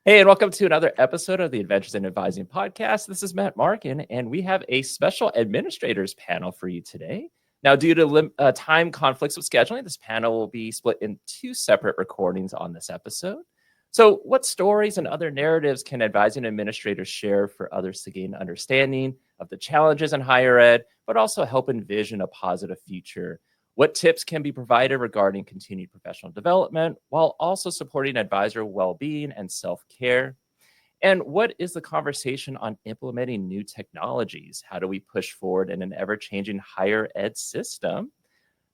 Hey, and welcome to another episode of the Adventures in Advising podcast. This is Matt Markin, and we have a special administrators panel for you today. Now, due to time conflicts with scheduling, this panel will be split in two separate recordings on this episode. So, what stories and other narratives can advising administrators share for others to gain understanding of the challenges in higher ed, but also help envision a positive future? What tips can be provided regarding continued professional development while also supporting advisor well-being and self-care? And what is the conversation on implementing new technologies? How do we push forward in an ever-changing higher ed system?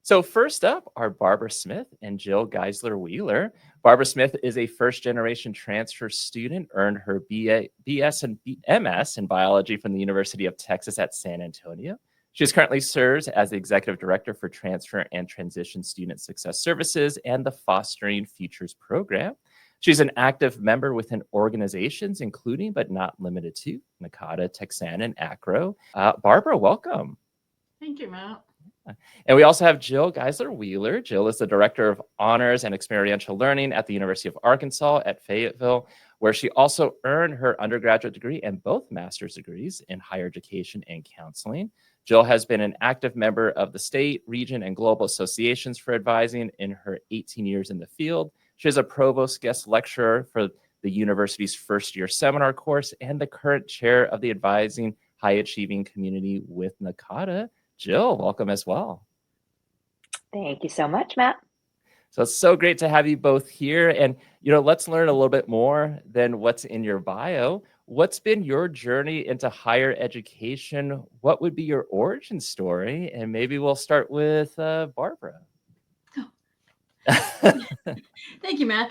So first up are Barbara Smith and Jill Geisler Wheeler. Barbara Smith is a first-generation transfer student, earned her BS and MS in biology from the University of Texas at San Antonio. She currently serves as the Executive Director for Transfer and Transition Student Success Services and the Fostering Futures Program. She's an active member within organizations, including but not limited to NACADA, Texan, and ACRO. Barbara, welcome. Thank you, Matt. And we also have Jill Geisler Wheeler. Jill is the Director of Honors and Experiential Learning at the University of Arkansas at Fayetteville, where she also earned her undergraduate degree and both master's degrees in higher education and counseling. Jill has been an active member of the state, region, and global associations for advising in her 18 years in the field. She is a provost guest lecturer for the university's first-year seminar course and the current chair of the Advising High Achieving Community with NACADA. Jill, welcome as well. Thank you so much, Matt. So it's so great to have you both here. And, let's learn a little bit more than what's in your bio. What's been your journey into higher education? What would be your origin story? And maybe we'll start with Barbara. Thank you, Matt.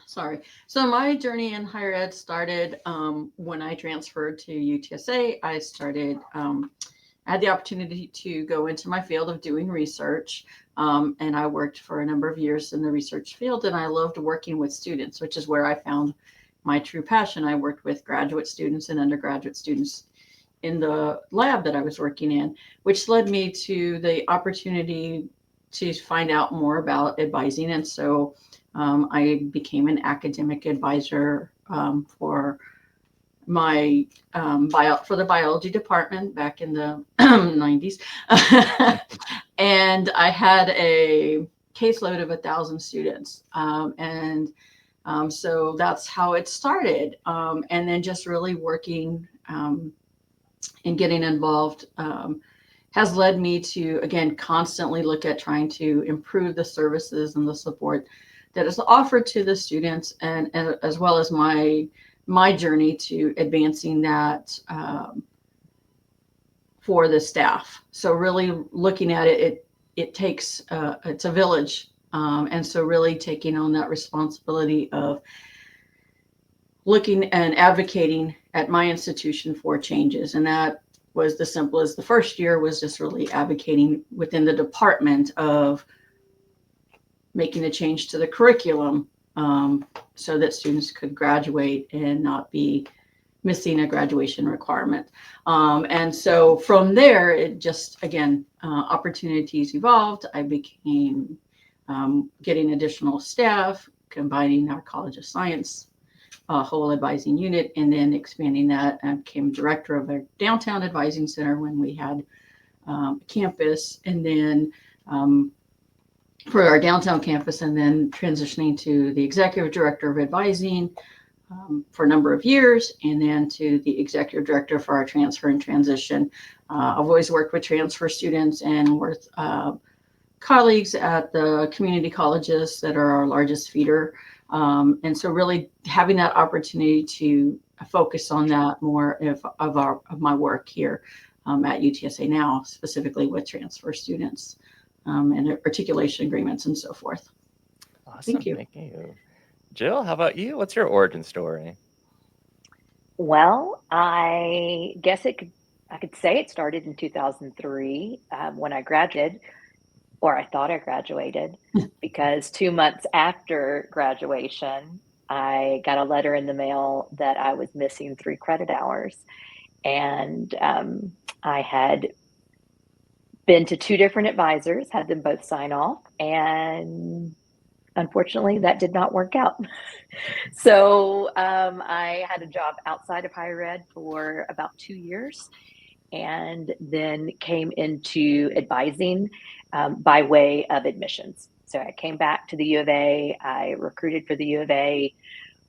Sorry. So my journey in higher ed started when I transferred to UTSA. I had the opportunity to go into my field of doing research, and I worked for a number of years in the research field, and I loved working with students, which is where I found my true passion. I worked with graduate students and undergraduate students in the lab that I was working in, which led me to the opportunity to find out more about advising. And so I became an academic advisor for my for the biology department back in the 90s. And I had a caseload of 1,000 students. So that's how it started. And then just really working and getting involved has led me to, again, constantly look at trying to improve the services and the support that is offered to the students, and as well as my journey to advancing that for the staff. So really looking at it takes, it's a village. And so really taking on that responsibility of looking and advocating at my institution for changes. And that was the simple as the first year was just really advocating within the department of making a change to the curriculum so that students could graduate and not be missing a graduation requirement. And so from there, it just, again, opportunities evolved. I became getting additional staff, combining our College of Science whole advising unit, and then expanding that. I became director of a downtown advising center when we had campus, and then for our downtown campus, and then transitioning to the executive director of advising for a number of years, and then to the executive director for our transfer and transition. I've always worked with transfer students and with colleagues at the community colleges that are our largest feeder. And so really having that opportunity to focus on that more of my work here at UTSA now, specifically with transfer students and articulation agreements and so forth. Awesome. Thank you. Thank you. Jill, how about you? What's your origin story? Well, I guess I could say it started in 2003 when I graduated, or I thought I graduated, because 2 months after graduation, I got a letter in the mail that I was missing 3 credit hours. And I had been to 2 different advisors, had them both sign off, and unfortunately, that did not work out. So I had a job outside of higher ed for about 2 years, and then came into advising by way of admissions. So I came back to the U of A. I recruited for the U of A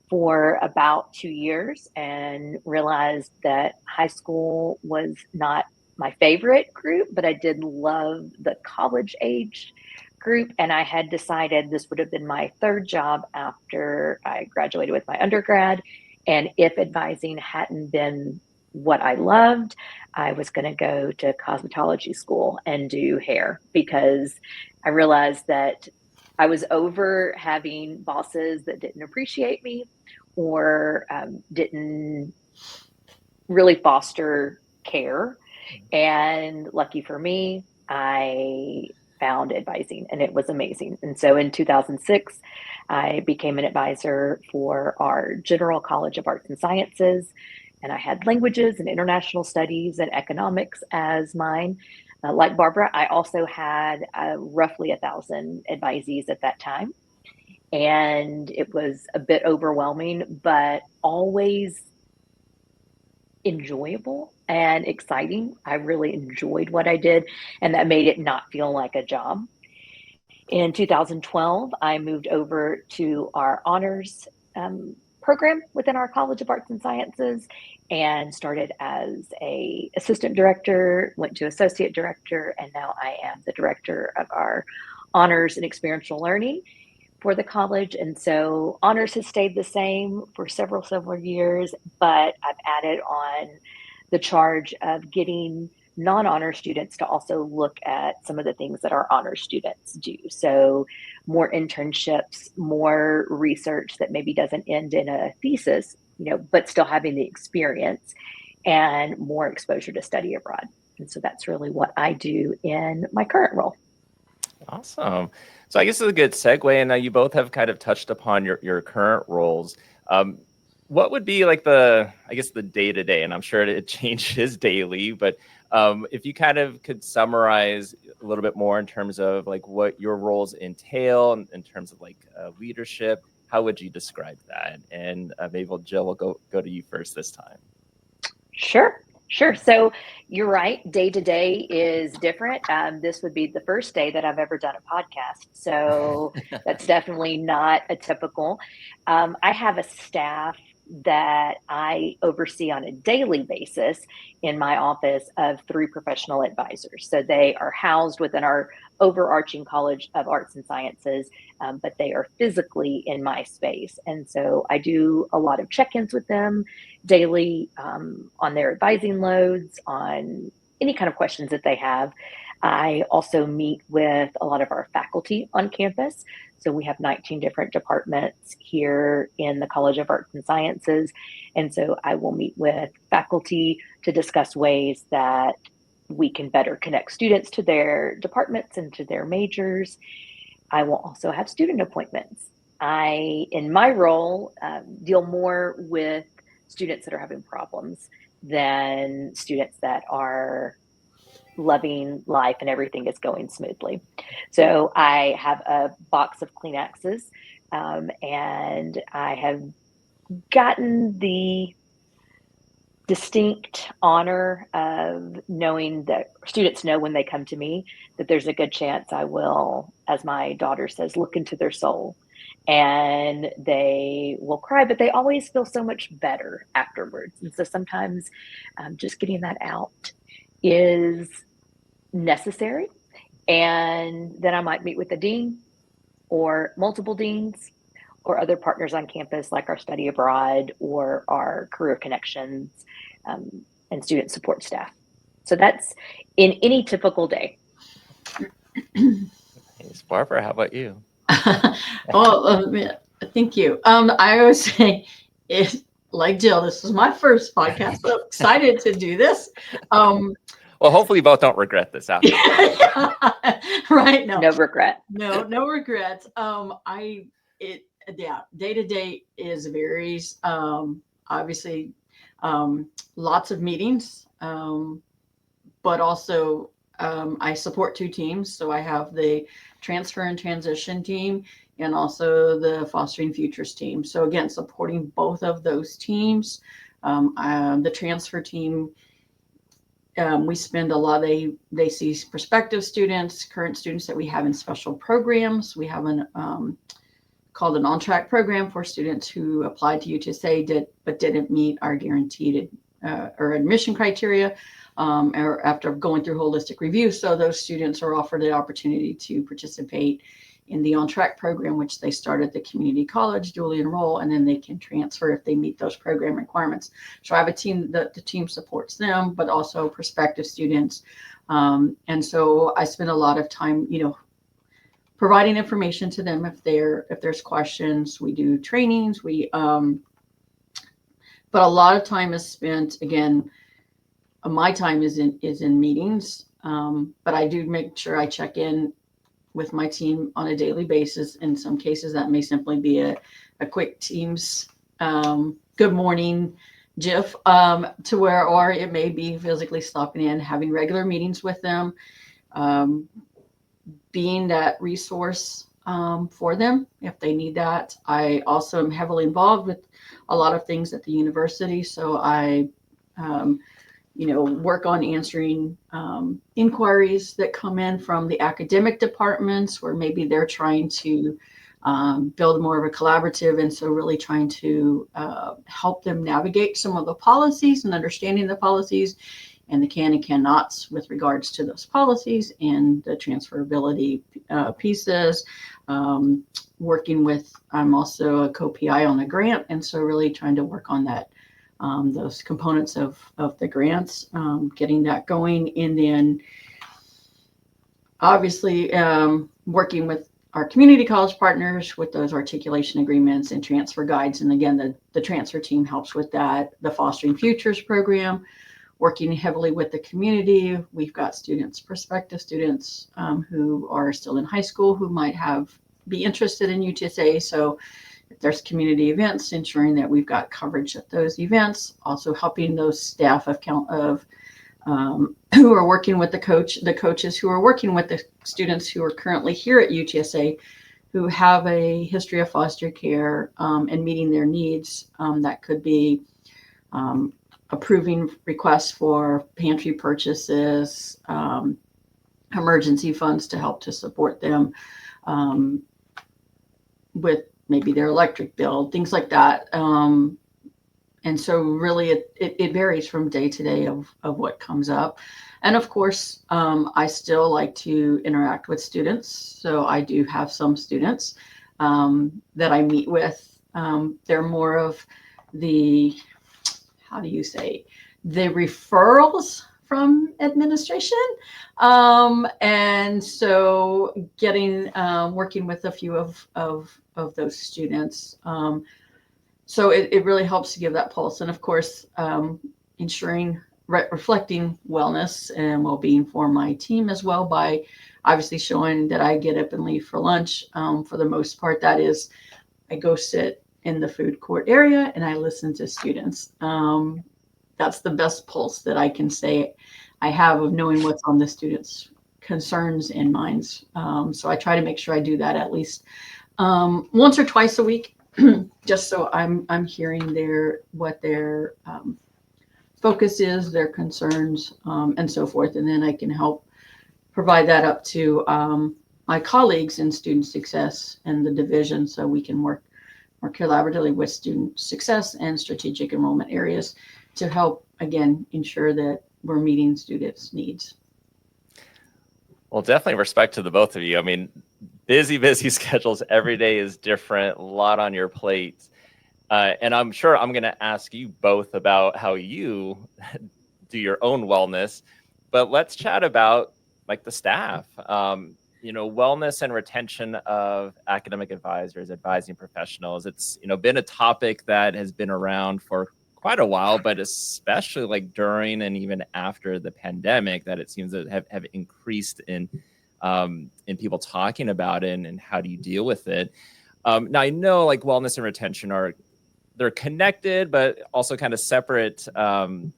for about 2 years and realized that high school was not my favorite group, but I did love the college age group. And I had decided this would have been my third job after I graduated with my undergrad. And if advising hadn't been what I loved, I was going to go to cosmetology school and do hair, because I realized that I was over having bosses that didn't appreciate me or didn't really foster care. And lucky for me, I found advising, and it was amazing. And so in 2006, I became an advisor for our General College of Arts and Sciences. And I had languages and international studies and economics as mine. Like Barbara, I also had roughly 1,000 advisees at that time. And it was a bit overwhelming, but always enjoyable and exciting. I really enjoyed what I did, and that made it not feel like a job. In 2012, I moved over to our honors program within our College of Arts and Sciences and started as a assistant director, went to associate director, and now I am the director of our honors and experiential learning for the college. And so honors has stayed the same for several years, but I've added on the charge of getting non-honor students to also look at some of the things that our honor students do. So more internships, more research that maybe doesn't end in a thesis, but still having the experience, and more exposure to study abroad. And so that's really what I do in my current role. Awesome. So I guess it's a good segue. And now you both have kind of touched upon your current roles. What would be like the day-to-day, and I'm sure it changes daily, but if you kind of could summarize a little bit more in terms of like what your roles entail in terms of like leadership, how would you describe that? And maybe Jill will go to you first this time. Sure. So you're right. Day to day is different. This would be the first day that I've ever done a podcast. So that's definitely not a typical. I have a staff that I oversee on a daily basis in my office of 3 professional advisors. So they are housed within our overarching College of Arts and Sciences, but they are physically in my space. And so I do a lot of check-ins with them daily on their advising loads, on any kind of questions that they have. I also meet with a lot of our faculty on campus. So we have 19 different departments here in the College of Arts and Sciences. And so I will meet with faculty to discuss ways that we can better connect students to their departments and to their majors. I will also have student appointments. I, in my role, deal more with students that are having problems than students that are loving life and everything is going smoothly. So I have a box of Kleenexes, and I have gotten the distinct honor of knowing that students know when they come to me that there's a good chance I will, as my daughter says, look into their soul. And they will cry, but they always feel so much better afterwards. And so sometimes just getting that out is necessary. And then I might meet with the dean or multiple deans or other partners on campus, like our study abroad or our career connections and student support staff. So that's in any typical day. Thanks, Barbara. How about you? Well, thank you. I always say, like Jill, this is my first podcast. So excited to do this. Well, hopefully you both don't regret this after. Right? No regret. No regrets. Day to day is varies. Obviously, lots of meetings, but also I support 2 teams. So I have the transfer and transition team, and also the Fostering Futures team. So again, supporting both of those teams. The transfer team, we spend a lot. They see prospective students, current students that we have in special programs. We have an called an on-track program for students who applied to UTSA but didn't meet our guaranteed or admission criteria, or after going through holistic review. So those students are offered the opportunity to participate in the on-track program, which they start at the community college, dually enroll, and then they can transfer if they meet those program requirements. So I have a team that the team supports them, but also prospective students. And so I spend a lot of time, providing information to them if there's questions. We do trainings. But a lot of time is spent, again, my time is in meetings. But I do make sure I check in with my team on a daily basis. In some cases, that may simply be a quick Teams good morning GIF to where, or it may be physically stopping in, having regular meetings with them, being that resource for them if they need that. I also am heavily involved with a lot of things at the university. So I work on answering inquiries that come in from the academic departments where maybe they're trying to build more of a collaborative. And so really trying to help them navigate some of the policies and understanding the policies and the can and cannots with regards to those policies and the transferability pieces. Working with, I'm also a co-PI on a grant. And so really trying to work on that. Those components of the grants, getting that going. And then obviously working with our community college partners with those articulation agreements and transfer guides. And again, the transfer team helps with that. The Fostering Futures program, working heavily with the community. We've got students, prospective students who are still in high school who might be interested in UTSA. So if there's community events, ensuring that we've got coverage at those events, also helping those staff who are working with the coaches who are working with the students who are currently here at UTSA, who have a history of foster care and meeting their needs. That could be approving requests for pantry purchases, emergency funds to help to support them with maybe their electric bill, things like that. And so really it varies from day to day of what comes up. And of course, I still like to interact with students. So I do have some students that I meet with. They're more of the referrals from administration. And so working with a few of those students. So it really helps to give that pulse. And of course, ensuring reflecting wellness and well-being for my team as well by obviously showing that I get up and leave for lunch. For the most part, that is, I go sit in the food court area and I listen to students. That's the best pulse that I can say I have of knowing what's on the students' concerns and minds. So I try to make sure I do that at least once or twice a week, just so I'm hearing what their focus is, their concerns, and so forth. And then I can help provide that up to my colleagues in student success and the division, so we can work more collaboratively with student success and strategic enrollment areas to help, again, ensure that we're meeting students' needs. Well, definitely respect to the both of you. I mean, busy schedules. Every day is different, a lot on your plate. And I'm sure I'm going to ask you both about how you do your own wellness, but let's chat about like the staff, wellness and retention of academic advisors, advising professionals. It's, been a topic that has been around for quite a while, but especially like during and even after the pandemic, that it seems to have increased in people talking about it and how do you deal with it. Now I know like wellness and retention they're connected, but also kind of separate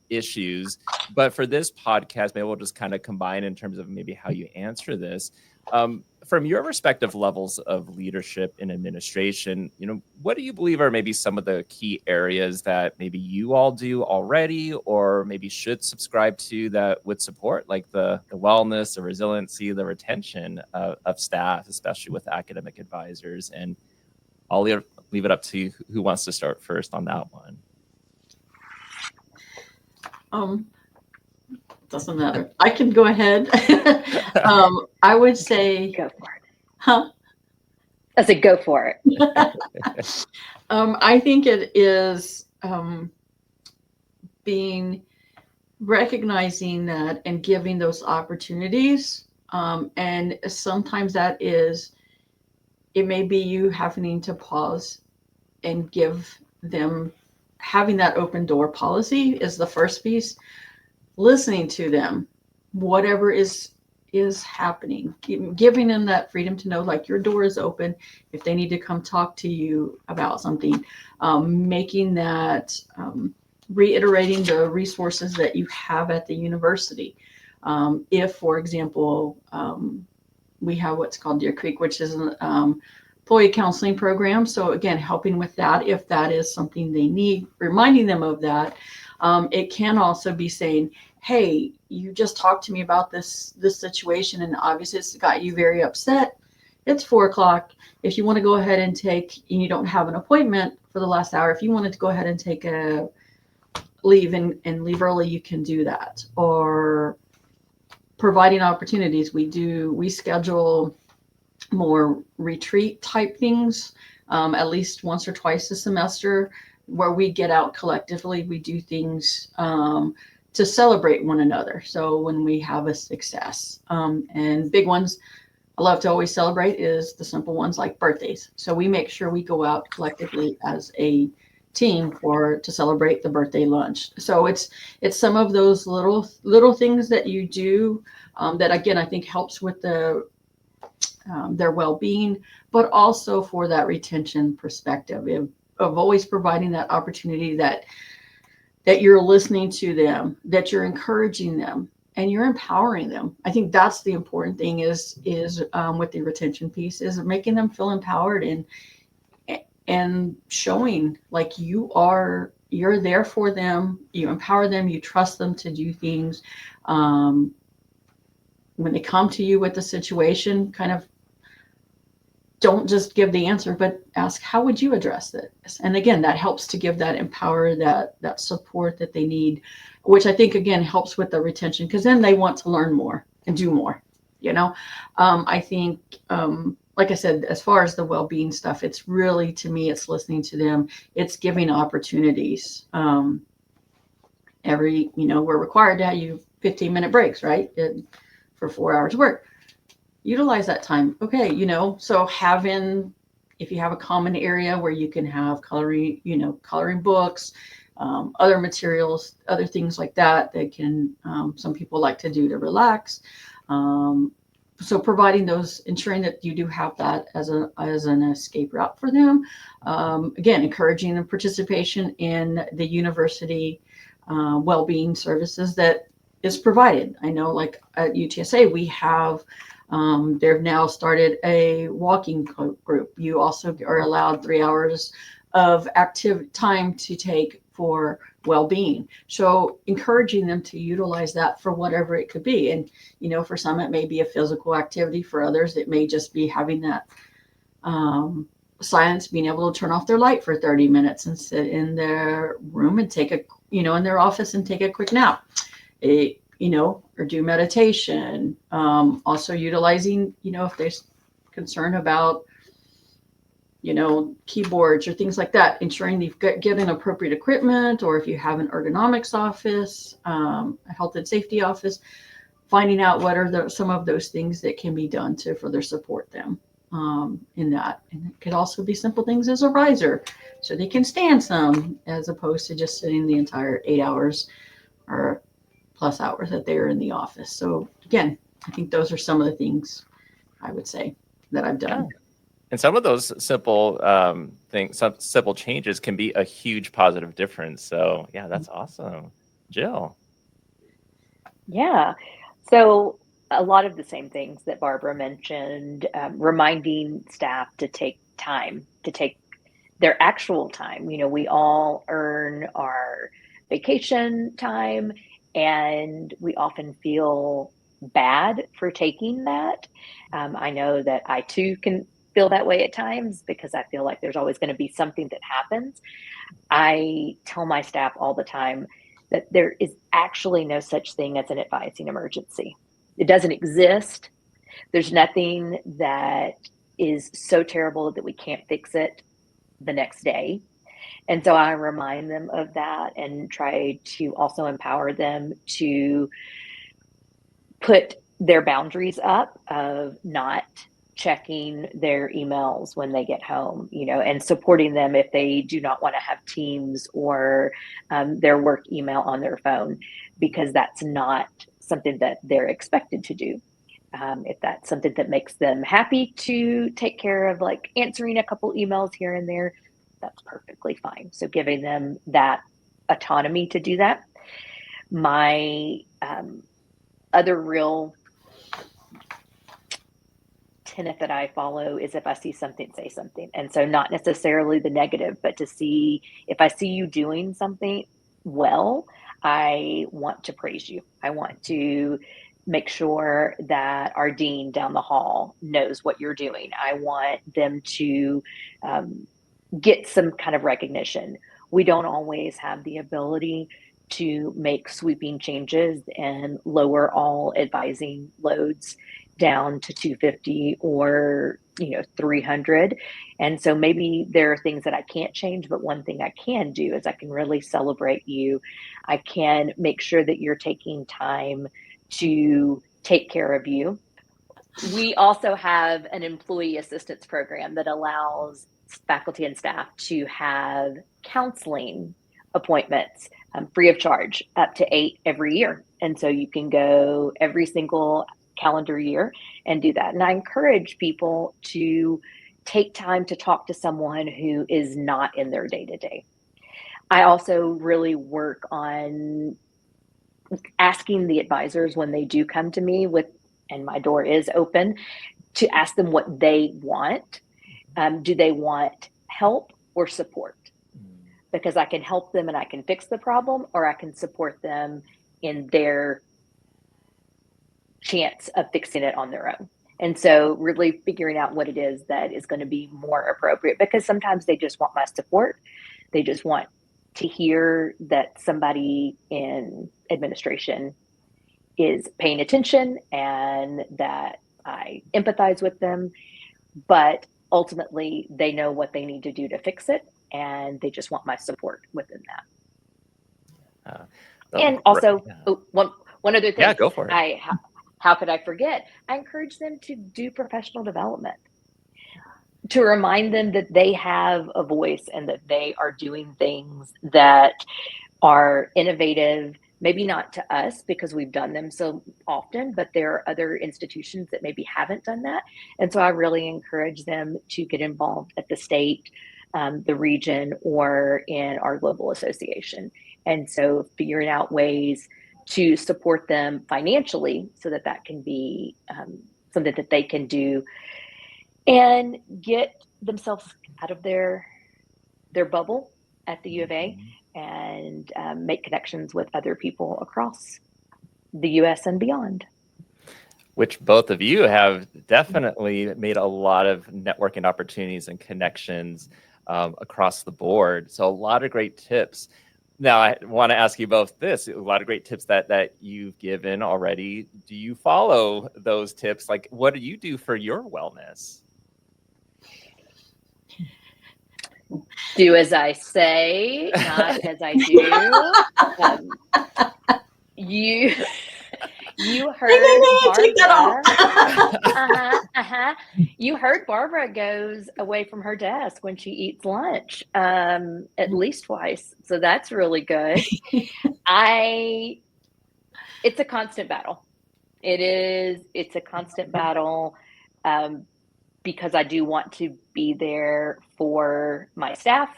issues. But for this podcast, maybe we'll just kind of combine in terms of maybe how you answer this. from your respective levels of leadership and administration, what do you believe are maybe some of the key areas that maybe you all do already, or maybe should subscribe to, that would support like the wellness, the resiliency, the retention of staff, especially with academic advisors? And I'll leave it up to who wants to start first on that one. Doesn't matter. I can go ahead. I would say Go for it. Huh? I said, go for it. I think it is recognizing that and giving those opportunities. And sometimes it may be you having to pause and give them, having that open door policy is the first piece. Listening to them, whatever is happening, giving them that freedom to know, like, your door is open if they need to come talk to you about something, making that, reiterating the resources that you have at the university. If, for example, we have what's called Deer Creek, which is an employee counseling program. So again, helping with that, if that is something they need, reminding them of that. It can also be saying, hey, you just talked to me about this situation, and obviously it's got you very upset. It's 4:00. If you want to go ahead and you don't have an appointment for the last hour, if you wanted to go ahead and take a leave and leave early, you can do that. Or providing opportunities. We schedule more retreat type things, at least once or twice a semester, where we get out collectively. We do things to celebrate one another. So when we have a success, and big ones I love to always celebrate is the simple ones like birthdays. So we make sure we go out collectively as a team to celebrate the birthday lunch. So it's some of those little things that you do, that again, I think helps with their well-being, but also for that retention perspective of always providing that opportunity that you're listening to them, that you're encouraging them, and you're empowering them. I think that's the important thing is with the retention piece, is making them feel empowered and showing like you're there for them, you empower them, you trust them to do things. When they come to you with the situation, kind of don't just give the answer, but ask, how would you address this? And again, that helps to give that empower, that support that they need, which I think again helps with the retention, because then they want to learn more and do more. I think, like I said, as far as the well-being stuff, it's really, to me, it's listening to them. It's giving opportunities. We're required to have 15-minute breaks, right? For 4 hours of work. Utilize that time. Okay. So if you have a common area where you can have coloring books, other materials, other things like that can, some people like to do to relax. So providing those, ensuring that you do have that as an escape route for them. Again, encouraging the participation in the university well-being services that is provided. I know, like at UTSA, we have, they've now started a walking group. You also are allowed 3 hours of active time to take for well-being. So encouraging them to utilize that for whatever it could be. And, for some, it may be a physical activity. For others, it may just be having that silence, being able to turn off their light for 30 minutes and sit in their room and take in their office and take a quick nap. Or do meditation. Also utilizing, if there's concern about, keyboards or things like that, ensuring you've given appropriate equipment, or if you have an ergonomics office, a health and safety office, finding out what are some of those things that can be done to further support them in that. And it could also be simple things as a riser, so they can stand some, as opposed to just sitting the entire 8 hours or plus hours that they're in the office. So again, I think those are some of the things I would say that I've done. Yeah. And some of those simple things, some simple changes can be a huge positive difference. So yeah, that's awesome. Jill. Yeah. So a lot of the same things that Barbara mentioned, reminding staff to take time, to take their actual time. We all earn our vacation time, and we often feel bad for taking that. I know that I too can feel that way at times because I feel like there's always going to be something that happens. I tell my staff all the time that there is actually no such thing as an advising emergency. It doesn't exist. There's nothing that is so terrible that we can't fix it the next day. And so I remind them of that and try to also empower them to put their boundaries up of not checking their emails when they get home, and supporting them if they do not want to have Teams or their work email on their phone, because that's not something that they're expected to do. If that's something that makes them happy to take care of, like answering a couple emails here and there, that's perfectly fine. So giving them that autonomy to do that. My other real tenet that I follow is if I see something, say something. And so not necessarily the negative, but to see if I see you doing something well, I want to praise you. I want to make sure that our dean down the hall knows what you're doing. I want them to get some kind of recognition. We don't always have the ability to make sweeping changes and lower all advising loads down to 250 or 300. And so maybe there are things that I can't change, but one thing I can do is I can really celebrate you. I can make sure that you're taking time to take care of you. We also have an employee assistance program that allows faculty and staff to have counseling appointments free of charge, up to 8 every year. And so you can go every single calendar year and do that. And I encourage people to take time to talk to someone who is not in their day-to-day. I also really work on asking the advisors when they do come to me and my door is open, to ask them what they want. Do they want help or support? Because I can help them and I can fix the problem, or I can support them in their chance of fixing it on their own. And so really figuring out what it is that is going to be more appropriate, because sometimes they just want my support. They just want to hear that somebody in administration is paying attention and that I empathize with them. But ultimately, they know what they need to do to fix it, and they just want my support within that. And also, one other thing. Yeah, go for it. How could I forget? I encourage them to do professional development, to remind them that they have a voice and that they are doing things that are innovative, maybe not to us because we've done them so often, but there are other institutions that maybe haven't done that. And so I really encourage them to get involved at the state, the region, or in our global association. And so figuring out ways to support them financially so that that can be something that they can do and get themselves out of their bubble at the U of A and make connections with other people across the US and beyond. Which both of you have definitely made a lot of networking opportunities and connections across the board. So a lot of great tips. Now, I want to ask you both this, a lot of great tips that you've given already. Do you follow those tips? Like, what do you do for your wellness? Do as I say, not as I do. You heard Barbara. You heard Barbara goes away from her desk when she eats lunch at least twice. So that's really good. It's a constant battle. It's a constant battle because I do want to be there for my staff.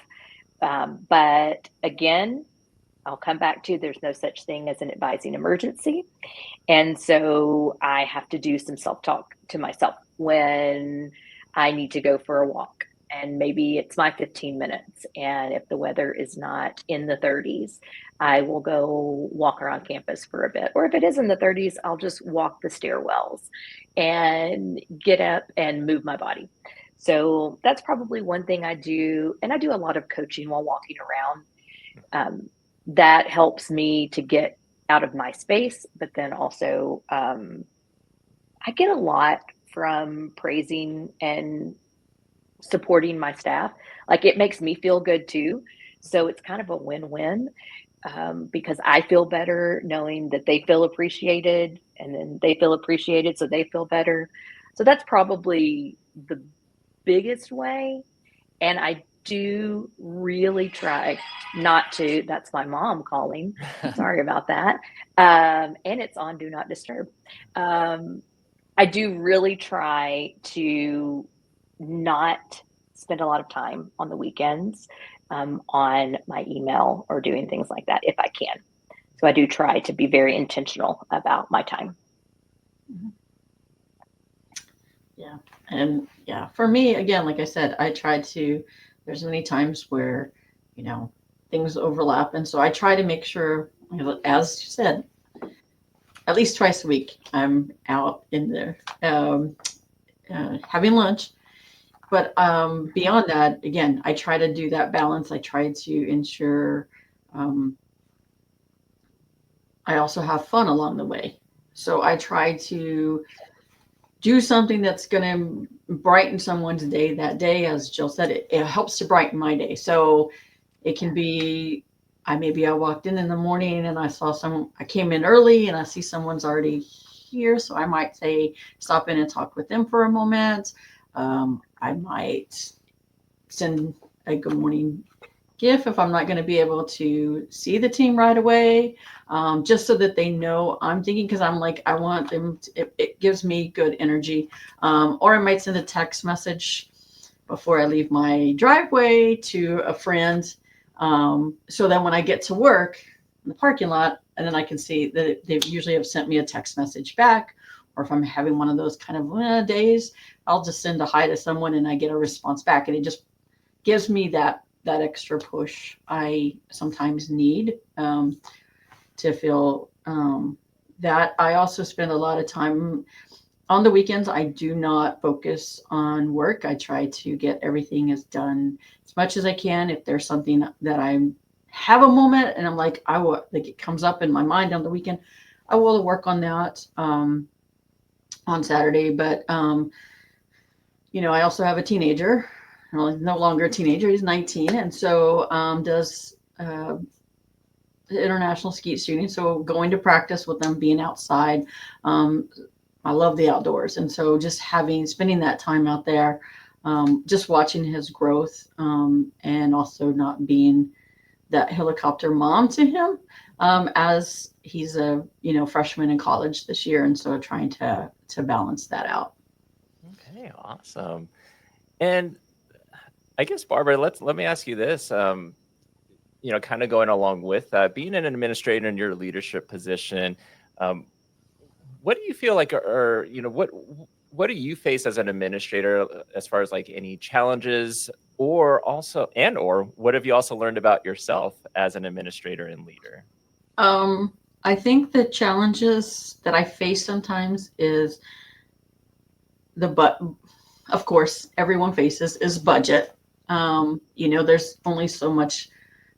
But again, I'll come back to, there's no such thing as an advising emergency. And so I have to do some self-talk to myself when I need to go for a walk. And maybe it's my 15 minutes. And if the weather is not in the 30s, I will go walk around campus for a bit. Or if it is in the 30s, I'll just walk the stairwells and get up and move my body. So that's probably one thing I do. And I do a lot of coaching while walking around. That helps me to get out of my space, but then also I get a lot from praising and supporting my staff. Like, it makes me feel good too. So it's kind of a win-win, because I feel better knowing that they feel appreciated, and then they feel appreciated, so they feel better. So that's probably the biggest way. And I do really try not to, that's my mom calling. Sorry about that. And it's on Do Not Disturb. I do really try to not spend a lot of time on the weekends on my email or doing things like that if I can. So I do try to be very intentional about my time. Yeah. And yeah, for me, again, like I said, I try to, there's many times where, things overlap. And so I try to make sure, as you said, at least twice a week, I'm out in there having lunch. But beyond that, again, I try to do that balance. I try to ensure I also have fun along the way. So I try to do something that's going to brighten someone's day that day. As Jill said, it helps to brighten my day. So it can be, I walked in the morning and I came in early and I see someone's already here. So I might say, stop in and talk with them for a moment. I might send a good morning GIF if I'm not going to be able to see the team right away, just so that they know I'm thinking, because I'm like, I want them to, it gives me good energy. Or I might send a text message before I leave my driveway to a friend, so that when I get to work in the parking lot, and then I can see that they usually have sent me a text message back. Or if I'm having one of those kind of days, I'll just send a hi to someone and I get a response back, and it just gives me that extra push I sometimes need, to feel that. I also spend a lot of time on the weekends. I do not focus on work. I try to get everything as done as much as I can. If there's something that I have a moment and I'm like, it comes up in my mind on the weekend, I will work on that on Saturday. But I also have a teenager. Well, no longer a teenager. He's 19, and so does international skeet shooting. So going to practice with them, being outside. I love the outdoors, and so just spending that time out there, just watching his growth, and also not being that helicopter mom to him, as he's a freshman in college this year, and so trying to balance that out. Okay, awesome. And I guess, Barbara, let me ask you this. Kind of going along with that, being an administrator in your leadership position, what do you feel like, or what do you face as an administrator as far as like any challenges, or what have you also learned about yourself as an administrator and leader? I think the challenges that I face sometimes is of course, everyone faces is budget. There's only so much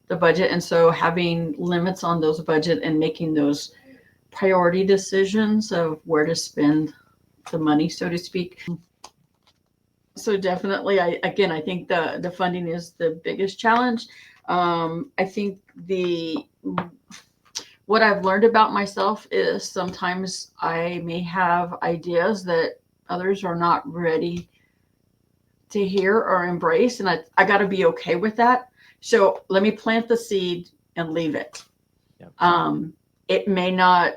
the budget. And so having limits on those budget and making those priority decisions of where to spend the money, so to speak. So definitely, I think the funding is the biggest challenge. I think what I've learned about myself is sometimes I may have ideas that others are not ready to hear or embrace, and I got to be okay with that. So let me plant the seed and leave it. Yep. It may not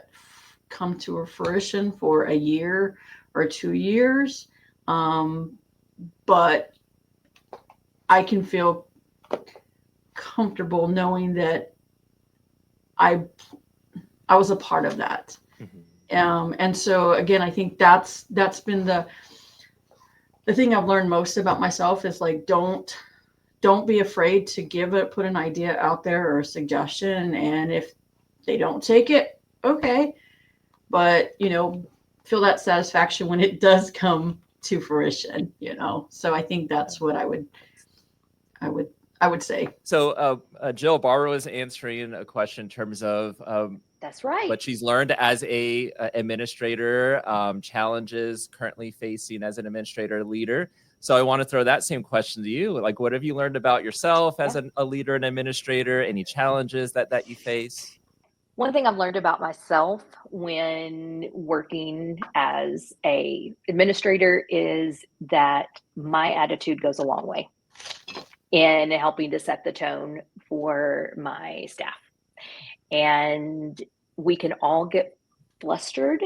come to fruition for a year or 2 years, but I can feel comfortable knowing that I was a part of that. And so again, I think that's been the thing I've learned most about myself is like, don't be afraid to put an idea out there or a suggestion. And if they don't take it, okay. But, feel that satisfaction when it does come to fruition, So I think that's what I would say. So Jill Barrow is answering a question in terms of That's right. what she's learned as a administrator, challenges currently facing as an administrator leader. So I want to throw that same question to you. Like, what have you learned about yourself as a leader and administrator? Any challenges that you face? One thing I've learned about myself when working as a administrator is that my attitude goes a long way in helping to set the tone for my staff. And we can all get flustered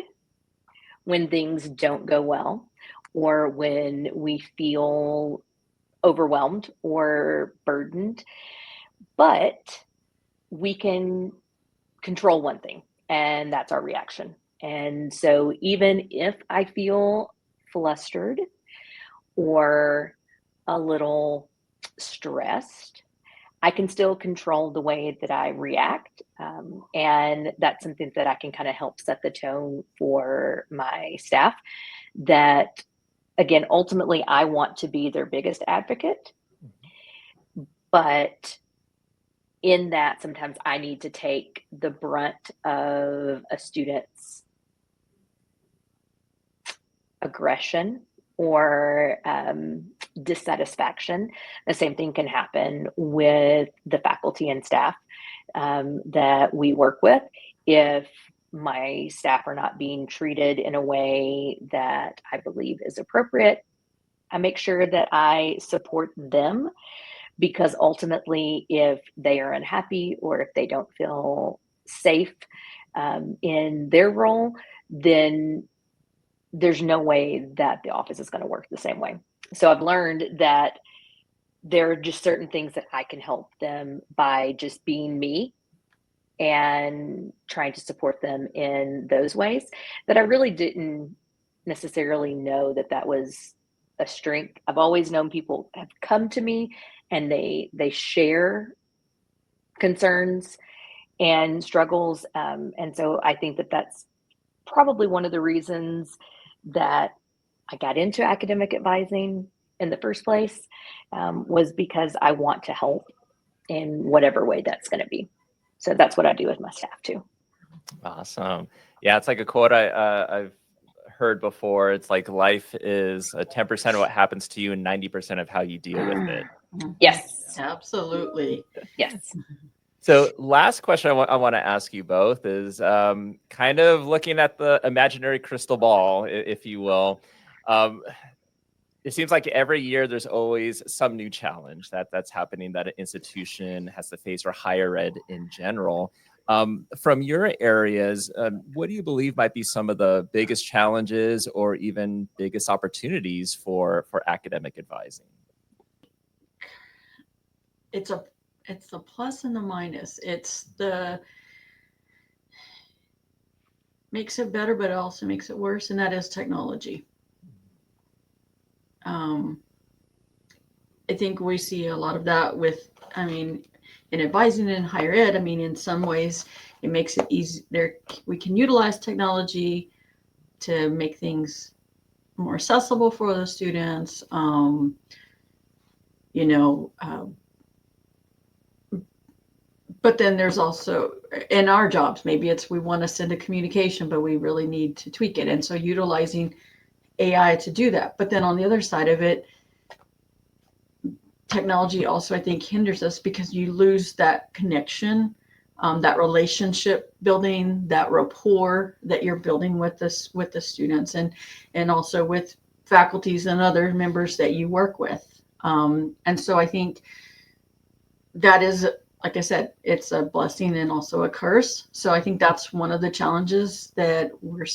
when things don't go well, or when we feel overwhelmed or burdened. But we can control one thing, and that's our reaction. And so even if I feel flustered or a little stressed, I can still control the way that I react. And that's something that I can kind of help set the tone for my staff. That, again, ultimately, I want to be their biggest advocate. But in that, sometimes I need to take the brunt of a student's aggression or dissatisfaction. The same thing can happen with the faculty and staff that we work with. If my staff are not being treated in a way that I believe is appropriate, I make sure that I support them, because ultimately, if they are unhappy or if they don't feel safe in their role, then there's no way that the office is going to work the same way. So I've learned that there are just certain things that I can help them by just being me and trying to support them in those ways, that I really didn't necessarily know that was a strength. I've always known people have come to me and they share concerns and struggles. And so I think that that's probably one of the reasons that I got into academic advising in the first place, was because I want to help in whatever way that's going to be. So that's what I do with my staff too. Awesome. Yeah, it's like a quote I've heard before. It's like life is 10% of what happens to you and 90% of how you deal with it. Yes. Absolutely. Yes. So last question I want to ask you both is kind of looking at the imaginary crystal ball, if you will. It seems like every year there's always some new challenge that's happening that an institution has to face, or higher ed in general. From your areas, what do you believe might be some of the biggest challenges or even biggest opportunities for academic advising? It's the plus and the minus. Makes it better, but it also makes it worse, and that is technology. I think we see a lot of that in advising in higher ed. In some ways, it makes it easy. We can utilize technology to make things more accessible for the students. But then there's also, in our jobs, maybe we want to send a communication, but we really need to tweak it. And so utilizing AI to do that. But then on the other side of it, technology also, I think, hinders us, because you lose that connection, that relationship building, that rapport that you're building with the students, and also with faculties and other members that you work with. And so I think that is, like I said, it's a blessing and also a curse. So I think that's one of the challenges that we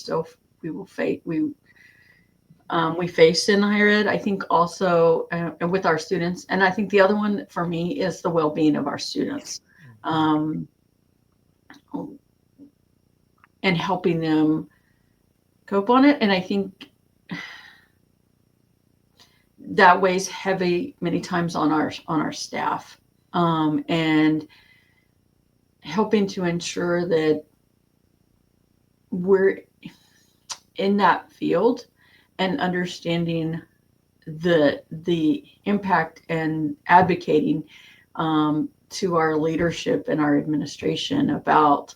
face in higher ed. I think also with our students. And I think the other one for me is the well-being of our students. and helping them cope on it. And I think that weighs heavy many times on our staff, and helping to ensure that we're in that field and understanding the impact and advocating to our leadership and our administration about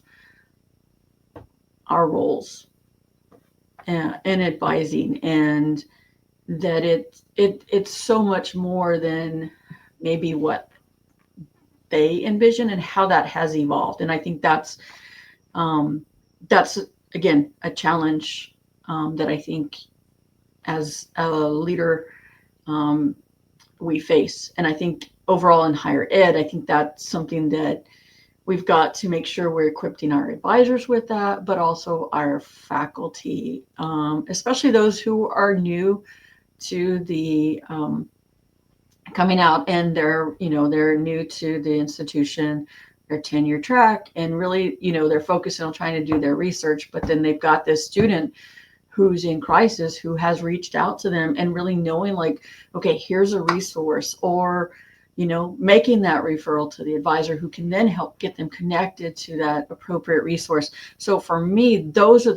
our roles and advising, and that it's so much more than maybe what they envision and how that has evolved. And I think that's again a challenge that I think as a leader we face. And I think overall in higher ed, I think that's something that we've got to make sure we're equipping our advisors with that, but also our faculty, especially those who are new to the coming out, and they're new to the institution, their tenure track, and really they're focusing on trying to do their research, but then they've got this student who's in crisis who has reached out to them, and really knowing like, okay, here's a resource, or making that referral to the advisor who can then help get them connected to that appropriate resource. So for me, those are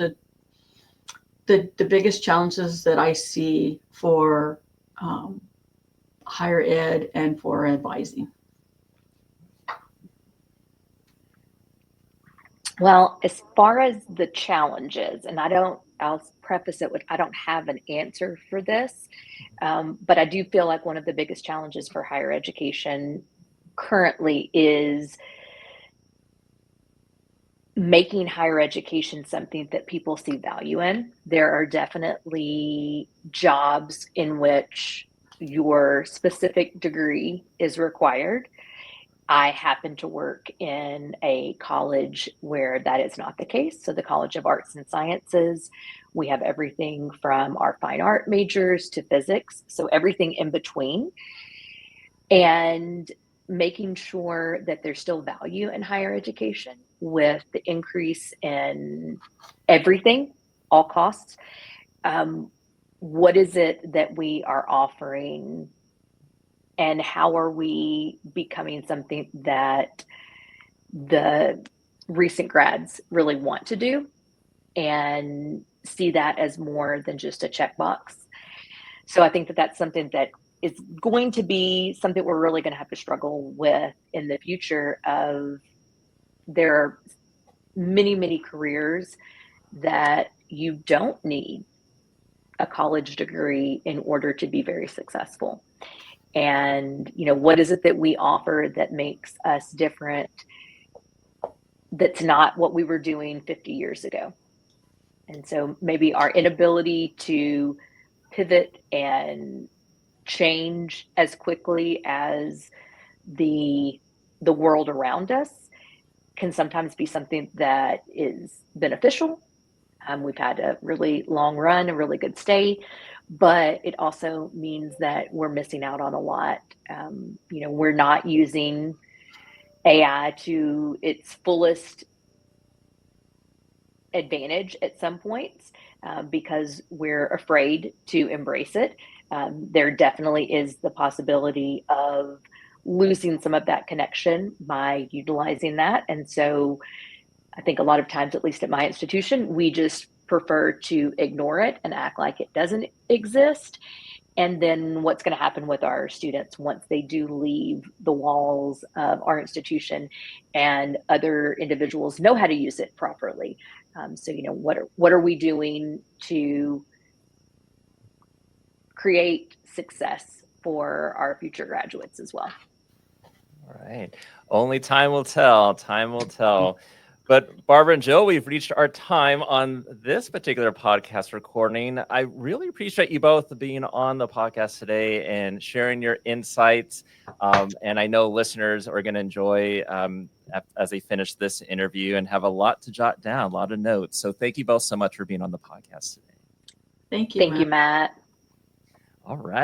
the biggest challenges that I see for higher ed and for advising. Well, as far as the challenges, and I'll preface it with, I don't have an answer for this, but I do feel like one of the biggest challenges for higher education currently is making higher education something that people see value in. There are definitely jobs in which your specific degree is required. I happen to work in a college where that is not the case. So the College of Arts and Sciences, we have everything from our fine art majors to physics, so everything in between. And making sure that there's still value in higher education with the increase in everything, all costs. What is it that we are offering, and how are we becoming something that the recent grads really want to do and see that as more than just a checkbox? So I think that that's something that is going to be something we're really going to have to struggle with in the future. Of there are many, many careers that you don't need a college degree in order to be very successful. And, what is it that we offer that makes us different, that's not what we were doing 50 years ago? And so maybe our inability to pivot and change as quickly as the world around us can sometimes be something that is beneficial. We've had a really long run, a really good stay, but it also means that we're missing out on a lot. We're not using AI to its fullest advantage at some points because we're afraid to embrace it. There definitely is the possibility of losing some of that connection by utilizing that. And so I think a lot of times, at least at my institution, we just prefer to ignore it and act like it doesn't exist. And then what's going to happen with our students once they do leave the walls of our institution and other individuals know how to use it properly? So, what are we doing to create success for our future graduates as well? All right. Only time will tell. Time will tell. But Barbara and Jill, we've reached our time on this particular podcast recording. I really appreciate you both being on the podcast today and sharing your insights. And I know listeners are going to enjoy as they finish this interview and have a lot to jot down, a lot of notes. So thank you both so much for being on the podcast today. Thank you. Thank you, Matt. All right.